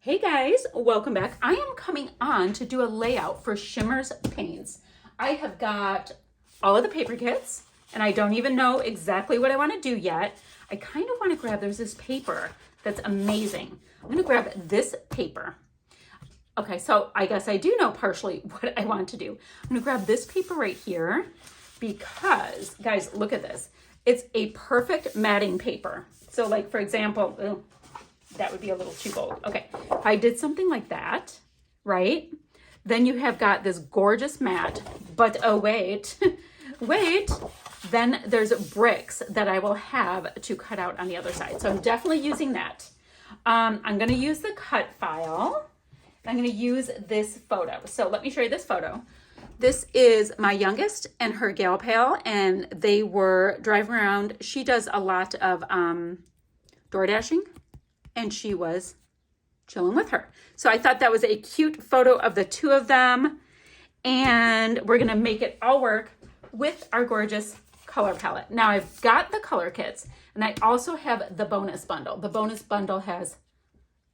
Hey guys, welcome back. I am coming on to do a layout for Shimmerz paints. I have got all of the paper kits and I don't even know exactly what I want to do yet. I kind of want to grab, there's this paper that's amazing. I'm going to grab this paper. Okay, so I guess I do know partially what I want to do. I'm going to grab this paper right here because, guys, look at this. It's a perfect matting paper. So like, for example, that would be a little too bold. Okay, if I did something like that, right? Then you have got this gorgeous mat, but oh wait, wait, then there's bricks that I will have to cut out on the other side. So I'm definitely using that. I'm gonna use the cut file. I'm gonna use this photo. So let me show you this photo. This is my youngest and her gal pal, and they were driving around. She does a lot of door dashing, and she was chilling with her. So I thought that was a cute photo of the two of them, and we're gonna make it all work with our gorgeous color palette. Now I've got the color kits, and I also have the bonus bundle. The bonus bundle has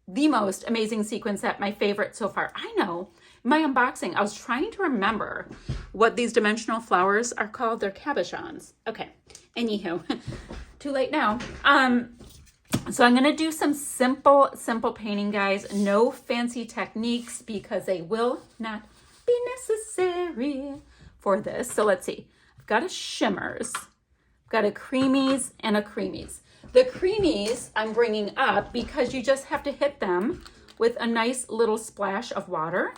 the most amazing sequin set, my favorite so far. I know, in my unboxing, I was trying to remember what these dimensional flowers are called. They're cabochons. Okay, anywho, too late now. So I'm gonna do some simple painting, guys. No fancy techniques because they will not be necessary for this. So let's see. I've got a Shimmerz, I've got a Creamies and a Creamies. The Creamies I'm bringing up because you just have to hit them with a nice little splash of water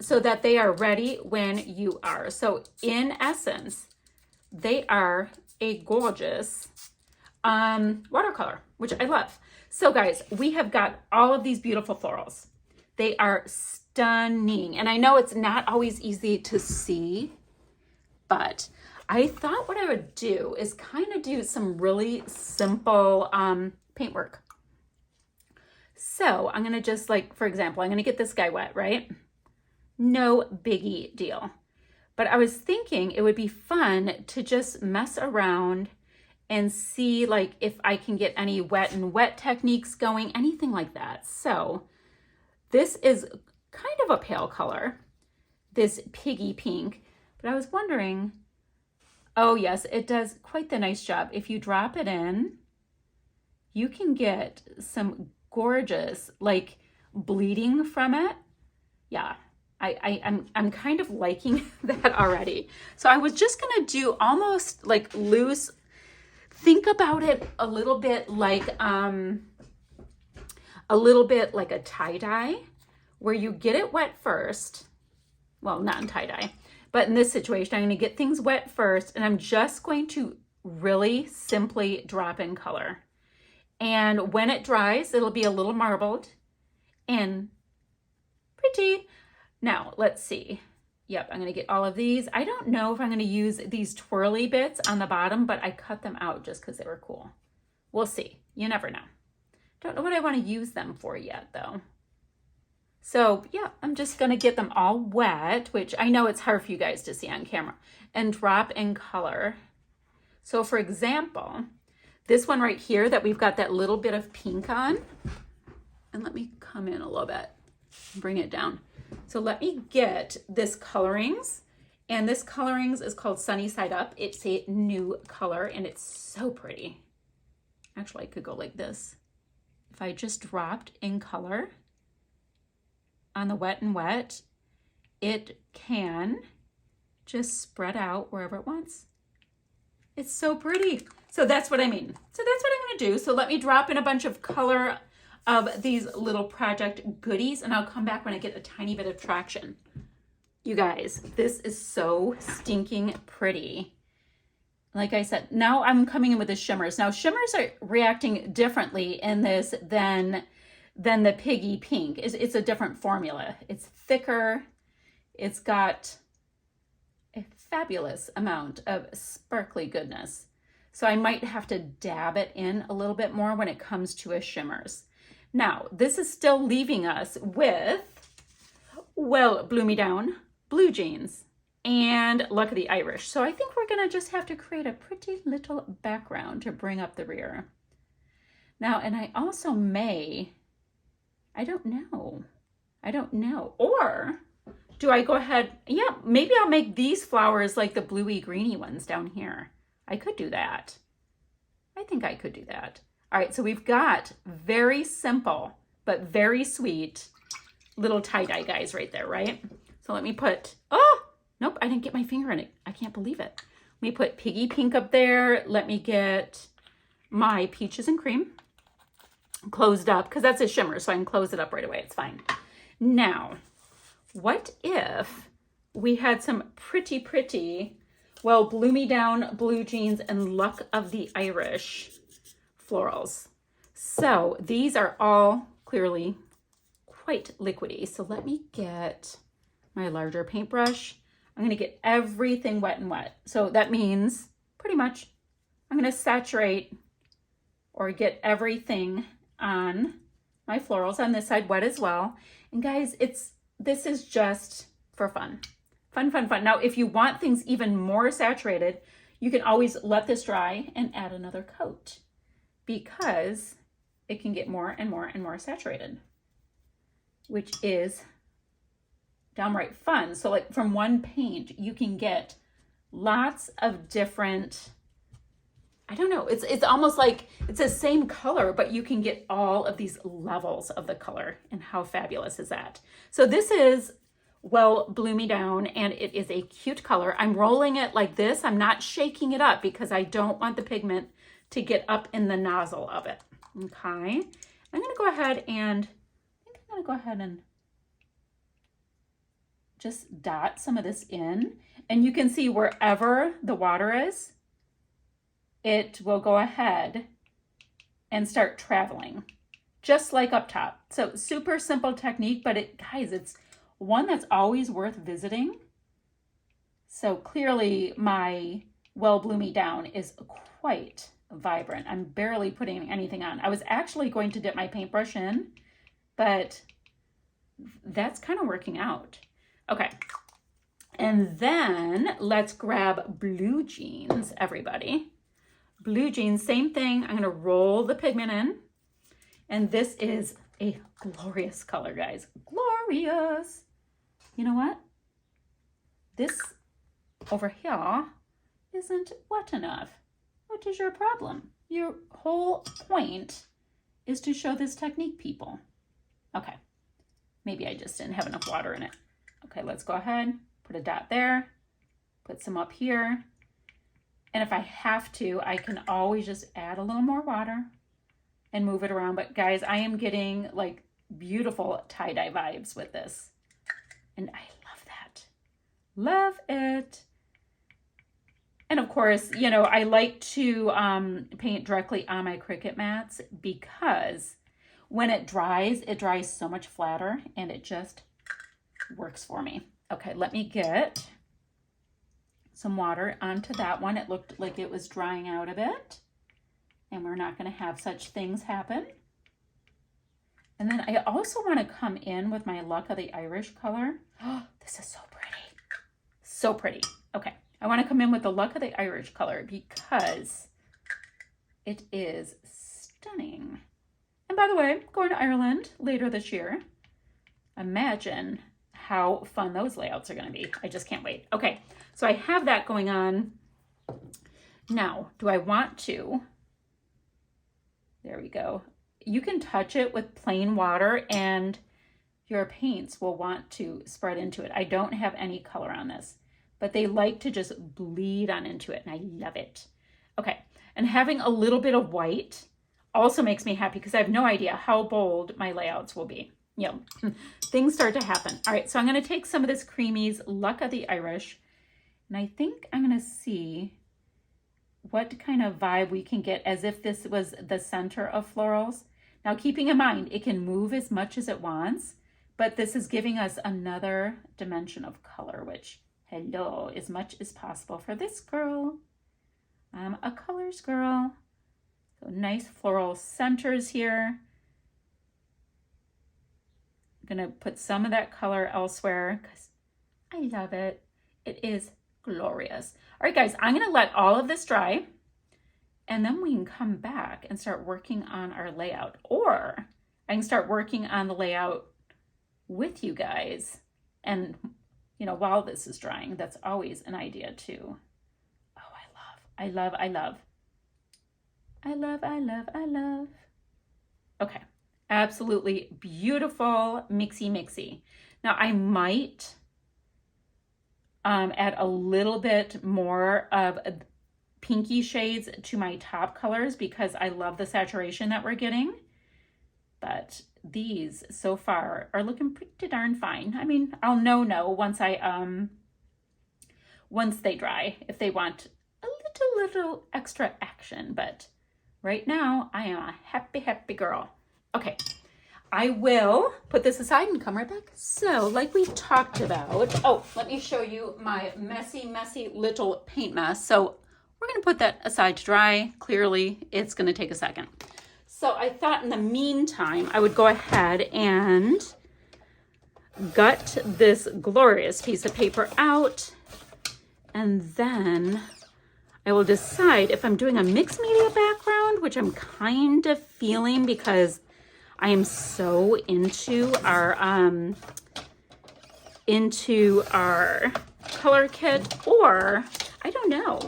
so that they are ready when you are. So in essence, they are a gorgeous watercolor, which I love. So guys, we have got all of these beautiful florals. They are stunning. And I know it's not always easy to see, but I thought what I would do is kind of do some really simple paintwork. So I'm going to just, like, for example, I'm going to get this guy wet, right? No biggie deal. But I was thinking it would be fun to just mess around and see like if I can get any wet and wet techniques going, anything like that. So this is kind of a pale color, this piggy pink, but I was wondering, oh yes, it does quite the nice job. If you drop it in, you can get some gorgeous like bleeding from it. Yeah, I'm kind of liking that already. So I was just gonna do almost like loose. Think about it a little bit like a tie-dye, where you get it wet first. Well, not in tie-dye, but in this situation, I'm going to get things wet first, and I'm just going to really simply drop in color. And when it dries, it'll be a little marbled and pretty. Now, let's see. Yep, I'm going to get all of these. I don't know if I'm going to use these twirly bits on the bottom, but I cut them out just because they were cool. We'll see. You never know. Don't know what I want to use them for yet, though. So, yeah, I'm just going to get them all wet, which I know it's hard for you guys to see on camera, and drop in color. So, for example, this one right here that we've got that little bit of pink on, and let me come in a little bit, bring it down. So let me get this colorings, and this colorings is called Sunny Side Up. It's a new color and it's so pretty. Actually, I could go like this. If I just dropped in color on the wet and wet, it can just spread out wherever it wants. It's so pretty. So that's what I mean. So that's what I'm gonna do. So let me drop in a bunch of color of these little project goodies, and I'll come back when I get a tiny bit of traction. You guys, this is so stinking pretty. Like I said, now I'm coming in with the Shimmerz. Now Shimmerz are reacting differently in this than the piggy pink. It's a different formula. It's thicker. It's got a fabulous amount of sparkly goodness. So I might have to dab it in a little bit more when it comes to a Shimmerz. Now, this is still leaving us with, well, Blue Me Down, Blue Jeans, and Luck of the Irish. So I think we're gonna just have to create a pretty little background to bring up the rear. Now, and I also may I don't know. I don't know. Or do I go ahead? Yeah, maybe I'll make these flowers like the bluey greeny ones down here. I could do that. I think I could do that. All right, so we've got very simple but very sweet little tie-dye guys right there, right? So let me put, oh, nope, I didn't get my finger in it. I can't believe it. Let me put Piggy Pink up there. Let me get my Peaches and Cream closed up, because that's a shimmer, so I can close it up right away. It's fine. Now, what if we had some pretty, well, Blue Me Down, Blue Jeans, and Luck of the Irish florals. So these are all clearly quite liquidy. So let me get my larger paintbrush. I'm going to get everything wet and wet. So that means pretty much I'm going to saturate or get everything on my florals on this side wet as well. And guys, this is just for fun. Fun. Now, if you want things even more saturated, you can always let this dry and add another coat, because it can get more and more saturated, which is downright fun. So like from one paint, you can get lots of different, I don't know, it's almost like it's the same color, but you can get all of these levels of the color. And how fabulous is that? So this is, well, Blue Me Down, and it is a cute color. I'm rolling it like this. I'm not shaking it up because I don't want the pigment to get up in the nozzle of it. Okay, I'm gonna go ahead and just dot some of this in, and you can see wherever the water is, it will go ahead and start traveling, just like up top. So super simple technique, but guys, it's one that's always worth visiting. So clearly my Well Blue Me Down is quite vibrant. I'm barely putting anything on. I was actually going to dip my paintbrush in, but that's kind of working out. Okay, and then let's grab Blue Jeans, everybody. Blue Jeans, same thing. I'm gonna roll the pigment in, and this is a glorious color, guys. Glorious. You know what? This over here isn't wet enough. What is your problem? Your whole point is to show this technique, people. Okay, maybe I just didn't have enough water in it. Okay, let's go ahead, put a dot there, put some up here. And if I have to, I can always just add a little more water and move it around. But guys, I am getting like beautiful tie-dye vibes with this. And I love that. Love it. And of course, you know, I like to paint directly on my Cricut mats, because when it dries so much flatter, and it just works for me. Okay, let me get some water onto that one. It looked like it was drying out a bit, and we're not going to have such things happen. And then I also want to come in with my Luck of the Irish color. Oh, this is so pretty. So pretty. Okay. I want to come in with the Luck of the Irish color because it is stunning. And by the way, going to Ireland later this year. Imagine how fun those layouts are going to be. I just can't wait. Okay, so I have that going on. Now, do I want to? There we go. You can touch it with plain water and your paints will want to spread into it. I don't have any color on this, but they like to just bleed on into it, and I love it. Okay, and having a little bit of white also makes me happy because I have no idea how bold my layouts will be. You know, things start to happen. All right, so I'm gonna take some of this Creamies Luck of the Irish, and I think I'm gonna see what kind of vibe we can get as if this was the center of florals. Now, keeping in mind, it can move as much as it wants, but this is giving us another dimension of color, which, hello, as much as possible for this girl. I'm a colors girl. So nice floral centers here. I'm gonna put some of that color elsewhere because I love it. It is glorious. All right, guys, I'm gonna let all of this dry, and then we can come back and start working on our layout. Or I can start working on the layout with you guys. And, you know, while this is drying, that's always an idea too. Oh, I love. Okay, absolutely beautiful, mixy. Now I might add a little bit more of pinky shades to my top colors because I love the saturation that we're getting. But these so far are looking pretty darn fine. I mean, I'll know once they dry if they want a little extra action, but right now I am a happy girl. Okay, I will put this aside and come right back. So like we talked about, oh, let me show you my messy little paint mess. So we're gonna put that aside to dry. Clearly it's gonna take a second. So I thought in the meantime, I would go ahead and gut this glorious piece of paper out, and then I will decide if I'm doing a mixed media background, which I'm kind of feeling because I am so into our color kit, or I don't know.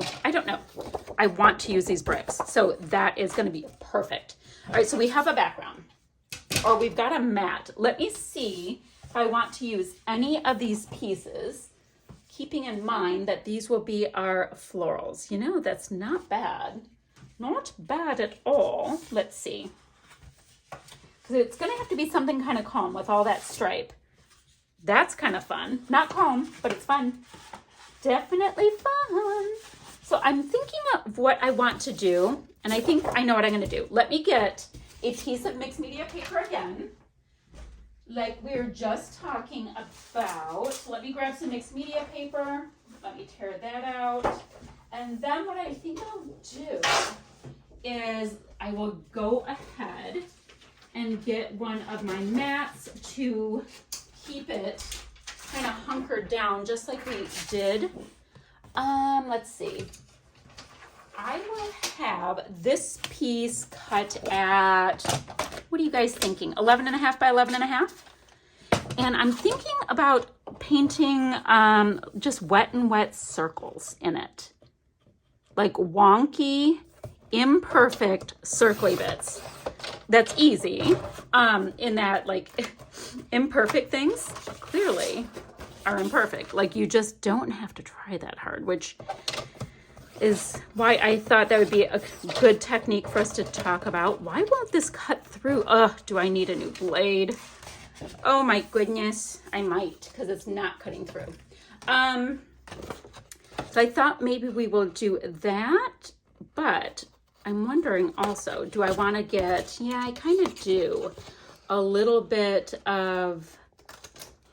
I want to use these bricks, so that is going to be perfect. All right, so we have a background, or we've got a mat. Let me see if I want to use any of these pieces, keeping in mind that these will be our florals. You know, that's not bad. Not bad at all. Let's see. Because it's going to have to be something kind of calm with all that stripe. That's kind of fun. Not calm, but it's fun. Definitely fun. So I'm thinking of what I want to do, and I think I know what I'm going to do. Let me get a piece of mixed media paper again, like we were just talking about. Let me grab some mixed media paper. Let me tear that out. And then what I think I'll do is I will go ahead and get one of my mats to keep it kind of hunkered down just like we did. Let's see. I will have this piece cut at, what are you guys thinking? 11.5 by 11.5? And I'm thinking about painting just wet circles in it. Like wonky, imperfect circly bits. That's easy. In that, like, imperfect things clearly are imperfect. Like, you just don't have to try that hard, which is why I thought that would be a good technique for us to talk about. Why won't this cut through? Ugh, do I need a new blade? Oh my goodness, I might, because it's not cutting through. So I thought maybe we will do that, but I'm wondering also, do I want to get, yeah, I kind of do, a little bit of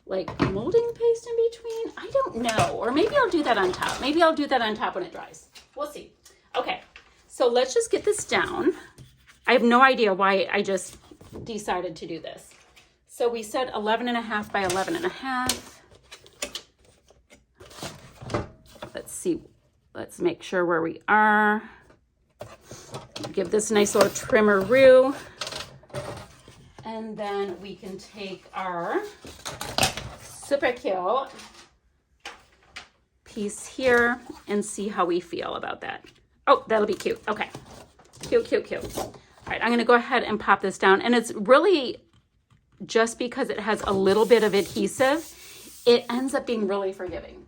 like molding paste in between? I don't know. Or maybe I'll do that on top. Maybe I'll do that on top when it dries. We'll see. Okay, so let's just get this down. I have no idea why I just decided to do this. So we said 11.5 by 11.5. Let's see. Let's make sure where we are. Give this a nice little trimmer-roo. And then we can take our super cute piece here and see how we feel about that. Oh, that'll be cute. Okay. Cute. All right, I'm going to go ahead and pop this down. And it's really just because it has a little bit of adhesive, it ends up being really forgiving.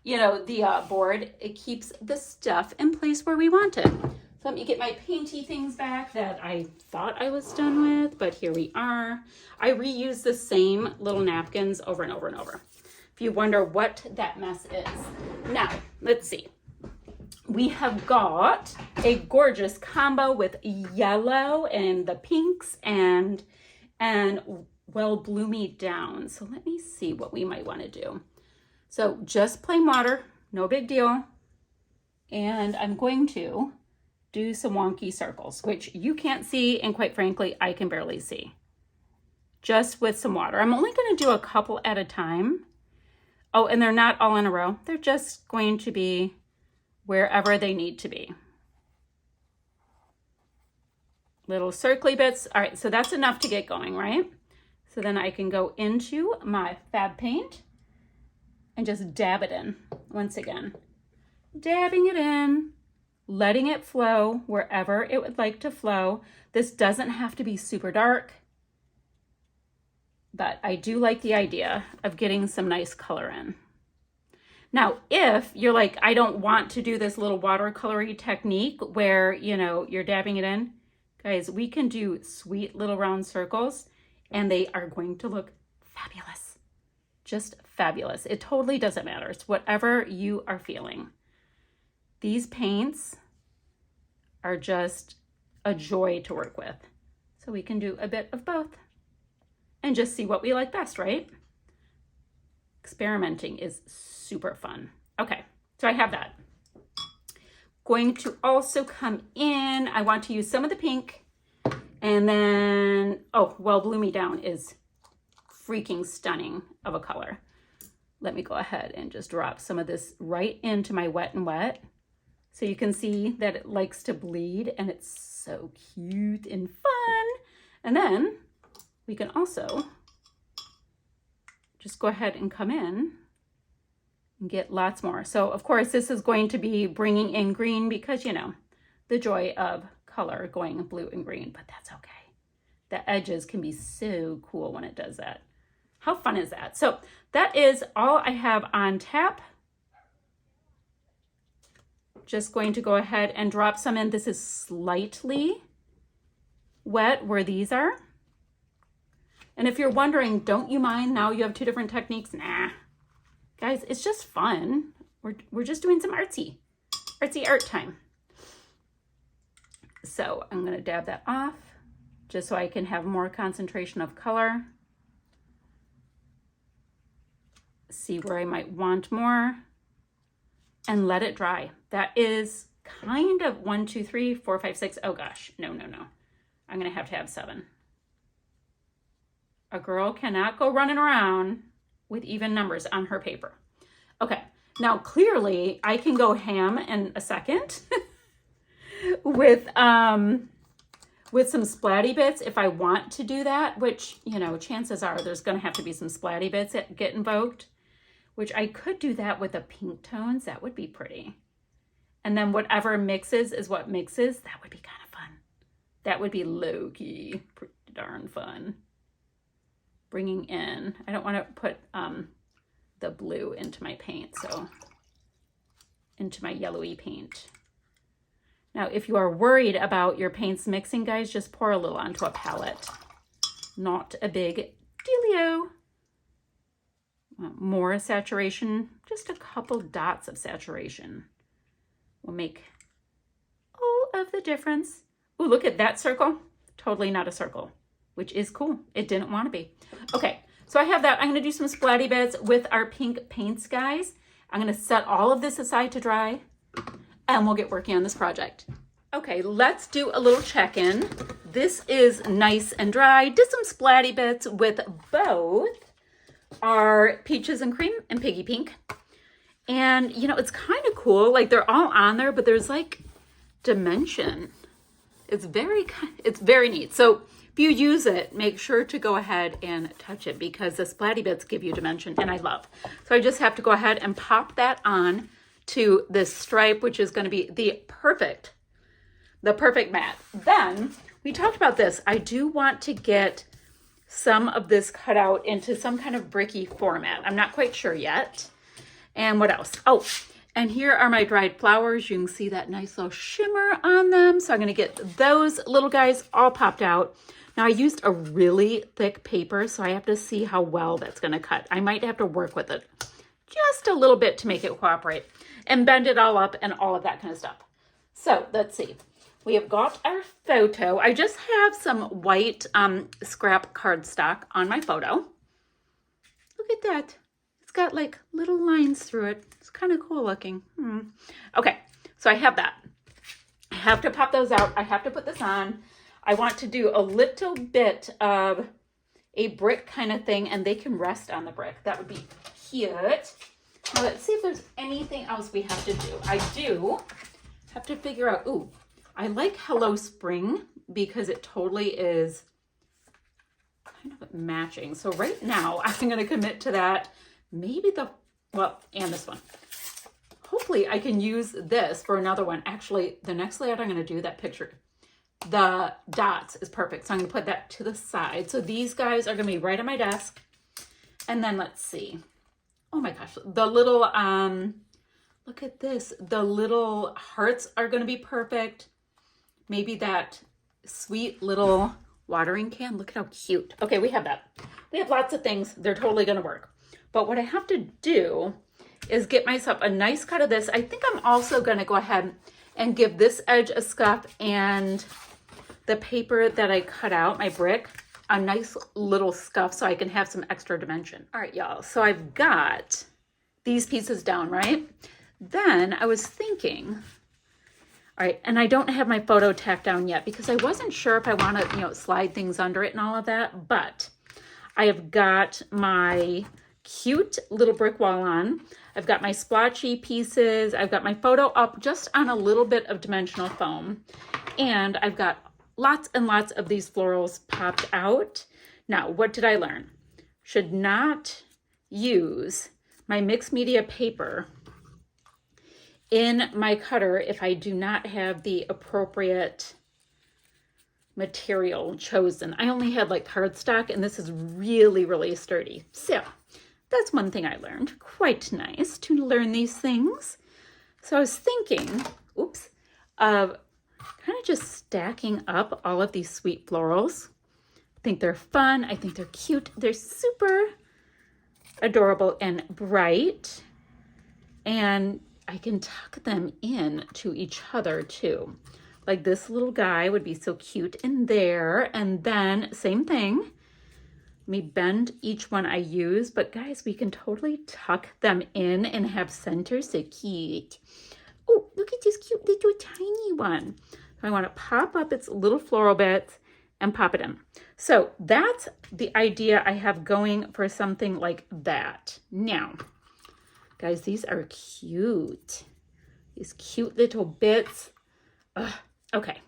You know, the board, it keeps the stuff in place where we want it. So let me get my painty things back that I thought I was done with, but here we are. I reuse the same little napkins over and over and over. If you wonder what that mess is. Now, let's see. We have got a gorgeous combo with yellow and the pinks and well, bloomy down. So let me see what we might want to do. So just plain water, no big deal. And I'm going to do some wonky circles, which you can't see, and quite frankly, I can barely see. Just with some water. I'm only going to do a couple at a time. Oh, and they're not all in a row. They're just going to be wherever they need to be. Little circly bits. All right, so that's enough to get going, right? So then I can go into my fab paint and just dab it in once again. Dabbing it in, letting it flow wherever it would like to flow. This doesn't have to be super dark, but I do like the idea of getting some nice color in. Now, if you're like, I don't want to do this little watercolory technique where, you know, you're dabbing it in, guys, we can do sweet little round circles and they are going to look fabulous. Just fabulous. It totally doesn't matter. It's whatever you are feeling. These paints are just a joy to work with. So we can do a bit of both and just see what we like best, right? Experimenting is super fun. Okay, so I have that. Going to also come in, I want to use some of the pink, and then, oh, well, Blue Me Down is freaking stunning of a color. Let me go ahead and just drop some of this right into my Wet n Wet. So you can see that it likes to bleed and it's so cute and fun. And then we can also just go ahead and come in and get lots more. So of course this is going to be bringing in green because, you know, the joy of color going blue and green, but that's okay. The edges can be so cool when it does that. How fun is that? So that is all I have on tap. Just going to go ahead and drop some in. This is slightly wet where these are. And if you're wondering, don't you mind now you have two different techniques? Nah, guys, it's just fun. We're just doing some artsy art time. So I'm gonna dab that off just so I can have more concentration of color. See where I might want more and let it dry. That is kind of 1, 2, 3, 4, 5, 6. Oh gosh, no. I'm gonna have to have 7. A girl cannot go running around with even numbers on her paper. Okay, now clearly I can go ham in a second with some splatty bits if I want to do that, which, you know, chances are there's gonna have to be some splatty bits that get invoked, which I could do that with the pink tones. That would be pretty. And then whatever mixes is what mixes. That would be kind of fun. That would be low-key, pretty darn fun. Bringing in, I don't want to put the blue into my paint, so into my yellowy paint. Now, if you are worried about your paints mixing, guys, just pour a little onto a palette. Not a big dealio. More saturation, just a couple dots of saturation will make all of the difference. Ooh, look at that circle. Totally not a circle, which is cool. It didn't want to be. Okay, so I have that. I'm going to do some splatty bits with our pink paints, guys. I'm going to set all of this aside to dry, and we'll get working on this project. Okay, let's do a little check-in. This is nice and dry. Did some splatty bits with both our Peaches and Cream and Piggy Pink. And, you know, it's kind of cool. Like, they're all on there, but there's, like, dimension. It's very neat. So if you use it, make sure to go ahead and touch it because the splatty bits give you dimension, and I love. So I just have to go ahead and pop that on to this stripe, which is going to be the perfect mat. Then we talked about this. I do want to get some of this cut out into some kind of bricky format. I'm not quite sure yet. And what else? Oh, and here are my dried flowers. You can see that nice little shimmer on them. So I'm going to get those little guys all popped out. Now I used a really thick paper, so I have to see how well that's going to cut. I might have to work with it just a little bit to make it cooperate and bend it all up and all of that kind of stuff. So let's see. We have got our photo. I just have some white scrap cardstock on my photo. Look at that. It's got like little lines through it. It's kind of cool looking. Okay, so I have that. I have to pop those out. I have to put this on. I want to do a little bit of a brick kind of thing, and they can rest on the brick. That would be cute. Now let's see if there's anything else we have to do. I do have to figure out, ooh, I like Hello Spring because it totally is kind of matching. So right now I'm going to commit to that. Maybe and this one. Hopefully I can use this for another one. Actually, the next layout I'm going to do, that picture, the dots is perfect. So I'm going to put that to the side. So these guys are going to be right on my desk. And then let's see. Oh my gosh, the little, look at this. The little hearts are going to be perfect. Maybe that sweet little watering can. Look at how cute. Okay, we have that. We have lots of things. They're totally going to work. But what I have to do is get myself a nice cut of this. I think I'm also going to go ahead and give this edge a scuff and the paper that I cut out, my brick, a nice little scuff so I can have some extra dimension. All right, y'all. So I've got these pieces down, right? Then I was thinking, all right, and I don't have my photo tacked down yet because I wasn't sure if I want to, slide things under it and all of that, but I have got my cute little brick wall on. I've got my splotchy pieces. I've got my photo up just on a little bit of dimensional foam. And I've got lots and lots of these florals popped out. Now, what did I learn? Should not use my mixed media paper in my cutter if I do not have the appropriate material chosen. I only had like cardstock and this is really, really sturdy. So that's one thing I learned. Quite nice to learn these things. So I was thinking, of kind of just stacking up all of these sweet florals. I think they're fun. I think they're cute. They're super adorable and bright. And I can tuck them in to each other too. Like this little guy would be so cute in there. And then same thing. Let me bend each one I use, but guys, we can totally tuck them in and have centers. So cute. Oh, look at this cute little tiny one. So I want to pop up its little floral bits and pop it in. So that's the idea I have going for something like that. Now, guys, these are cute. These cute little bits. Okay.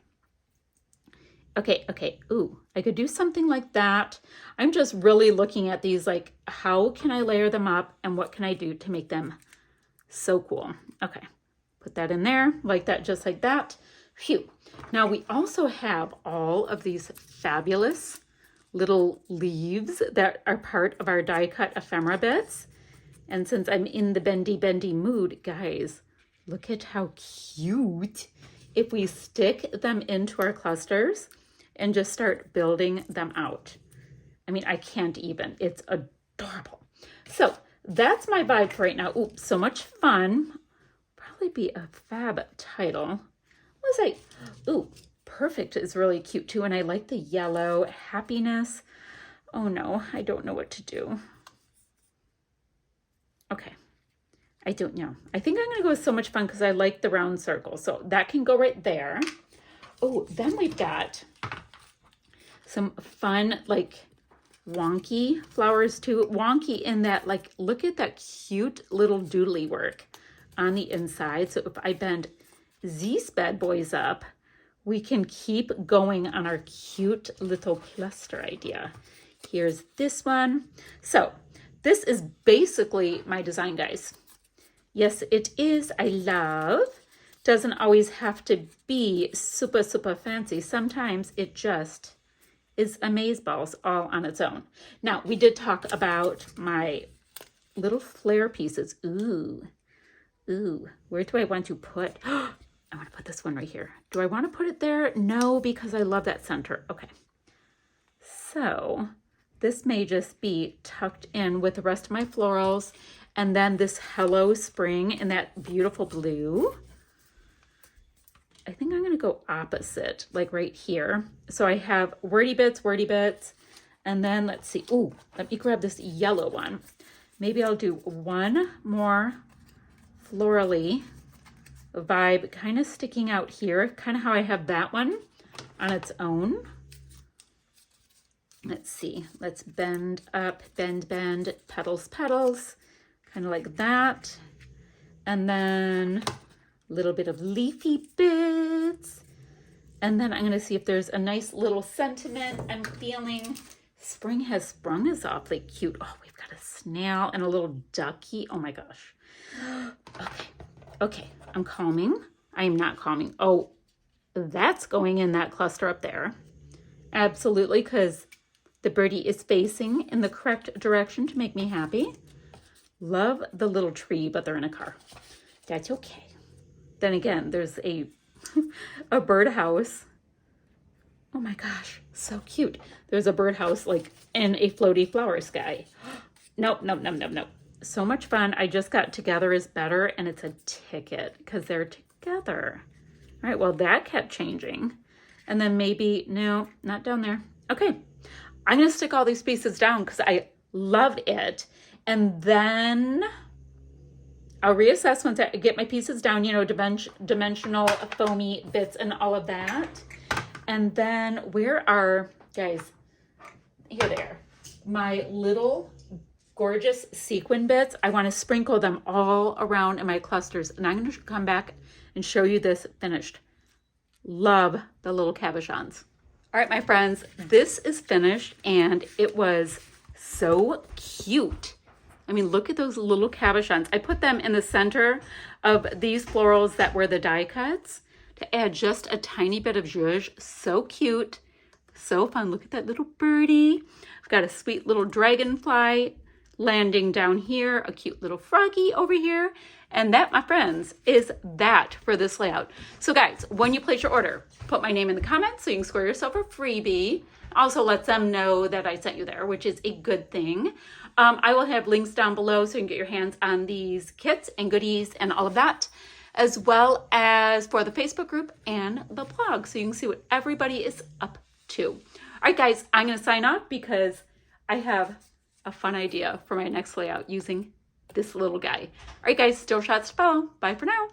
Ooh, I could do something like that. I'm just really looking at these like, how can I layer them up and what can I do to make them so cool? Okay, put that in there like that, just like that. Phew. Now we also have all of these fabulous little leaves that are part of our die cut ephemera bits. And since I'm in the bendy mood, guys, look at how cute if we stick them into our clusters and just start building them out. I mean, I can't even. It's adorable. So that's my vibe for right now. Oops, so much fun. Probably be a fab title. What was I? Ooh, perfect is really cute too. And I like the yellow. Happiness. Oh no, I don't know what to do. Okay. I don't know. I think I'm going to go with so much fun because I like the round circle. So that can go right there. Oh, then we've got some fun, like wonky flowers too. Wonky in that, like, look at that cute little doodly work on the inside. So if I bend these bad boys up, we can keep going on our cute little cluster idea. Here's this one. So this is basically my design, guys. Yes, it is. I love. Doesn't always have to be super, super fancy. Sometimes it just is amazeballs all on its own. Now, we did talk about my little flare pieces. Ooh, where do I want to put? I want to put this one right here. Do I want to put it there? No, because I love that center. Okay. So this may just be tucked in with the rest of my florals. And then this Hello Spring in that beautiful blue. I think I'm going to go opposite, like right here. So I have wordy bits. And then let's see. Ooh, let me grab this yellow one. Maybe I'll do one more florally vibe kind of sticking out here. Kind of how I have that one on its own. Let's see. Let's bend up, bend, petals. Kind of like that. And then a little bit of leafy bits. And then I'm going to see if there's a nice little sentiment I'm feeling. Spring has sprung is awfully cute. Oh, we've got a snail and a little ducky. Oh my gosh. Okay, I'm calming. I am not calming. Oh, that's going in that cluster up there. Absolutely, because the birdie is facing in the correct direction to make me happy. Love the little tree, but they're in a car. That's okay. Then again, there's a birdhouse. Oh my gosh, so cute. There's a birdhouse like in a floaty flower sky. Nope. So much fun. I just got Together is Better, and it's a ticket because they're together. All right, well, that kept changing. And then maybe, no, not down there. Okay, I'm going to stick all these pieces down because I loved it. And then I'll reassess once I get my pieces down, you know, dimensional, foamy bits and all of that. And then where are, guys, here they are, my little gorgeous sequin bits. I want to sprinkle them all around in my clusters. And I'm going to come back and show you this finished. Love the little cabochons. All right, my friends, this is finished and it was so cute. I mean, look at those little cabochons. I put them in the center of these florals that were the die cuts to add just a tiny bit of zhuzh. So cute, so fun. Look at that little birdie. I've got a sweet little dragonfly landing down here, a cute little froggy over here. And that, my friends, is that for this layout. So guys, when you place your order, put my name in the comments so you can score yourself a freebie. Also let them know that I sent you there, which is a good thing. I will have links down below so you can get your hands on these kits and goodies and all of that, as well as for the Facebook group and the blog so you can see what everybody is up to. All right, guys, I'm going to sign off because I have a fun idea for my next layout using this little guy. All right, guys, still shots to follow. Bye for now.